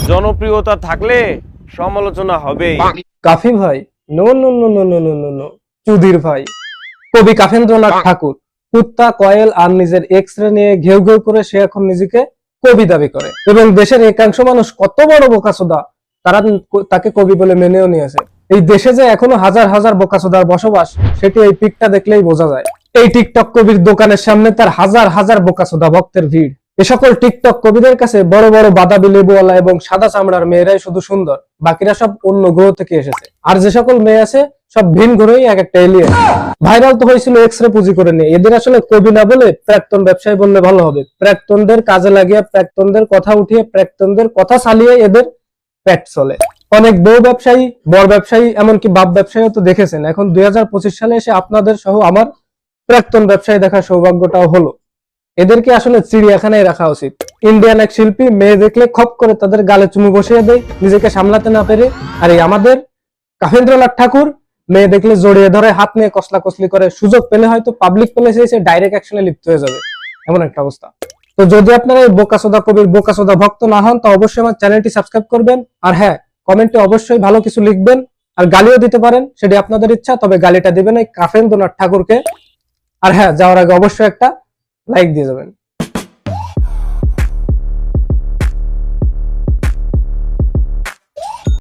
জনপ্রিয়তা থাকলে সমালোচনা হবেই। কাফি ভাই, no no no no no no no no, চুদির ভাই। কবি কাফেন্দ্রনাথ ঠাকুর কুত্তা, কয়েল আর নিজের এক্সরে নিয়ে ঘেউ ঘেউ করে সে এখন নিজেকে কবি দাবি করে, এবং দেশের একাংশ মানুষ কত বড় বোকাচোদা, তারা তাকে কবি বলে মেনেও নিয়েছে। এই দেশে যে এখনো হাজার হাজার বোকাচোদার বসবাস, সেটি এই পিকটা দেখলেই বোঝা যায়। এই টিকটক কবির দোকানের সামনে তার হাজার হাজার বোকাচোদা ভক্তের ভিড়। এ সকল টিকটক কবিদের কাছে বড় বড় বাদাবি লেবুওয়ালা এবং সাদা চামড়ার মেয়েরাই শুধু সুন্দর, বাকিরা সব অন্য গ্রহ থেকে এসেছে। আর যে সকল মেয়ে আছে সব ভিন গ্রহই এক একটা এলিয়েন। ভাইরাল তো হয়েছিল এক্সরে পুঁজি করে নিয়ে। এদের আসলে কবি না বলে প্রাক্তন ব্যবসায়ী বললে ভালো হবে। প্রাক্তনদের কাজে লাগিয়ে, প্রাক্তনদের কথা উঠিয়ে, প্রাক্তনদের কথা চালিয়ে এদের পেট চলে। অনেক বউ ব্যবসায়ী, বড় ব্যবসায়ী, এমনকি বাপ ব্যবসায়ীও তো দেখেছেন। এখন 2025 সালে এসে আপনাদের সহ আমার প্রাক্তন ব্যবসায়ী দেখার সৌভাগ্যটাও হলো। এদেরকে আসলে চিড়িয়াখানায় রাখা উচিত। ইন্ডিয়ান এক শিল্পী মেয়ে দেখলে খপ করে তাদের গালে চুমু বসিয়ে দেয়, নিজেকে সামলাতে না পেরে। আর এই আমাদের কাফেন্দ্রনাথ ঠাকুর মেয়ে দেখলে জড়িয়ে ধরে, হাত নিয়ে কসলা কসলি করে, সুযোগ পেলে হয়তো পাবলিক প্লেসে এসে ডাইরেক্ট অ্যাকশনে লিপ্ত হয়ে যাবে, এমন একটা অবস্থা। তো যদি আপনারা এই বোকাচোদা কবির বোকাচোদা ভক্ত না হন, তো অবশ্যই আমার চ্যানেলটি সাবস্ক্রাইব করবেন। আর হ্যাঁ, কমেন্টে অবশ্যই ভালো কিছু লিখবেন, আর গালিও দিতে পারেন, সেটি আপনাদের ইচ্ছা, তবে গালিটা দিবেন এই কাফেন্দ্রনাথ ঠাকুরকে। আর হ্যাঁ, যাওয়ার আগে অবশ্যই একটা লাইক দিয়ে যাবেন।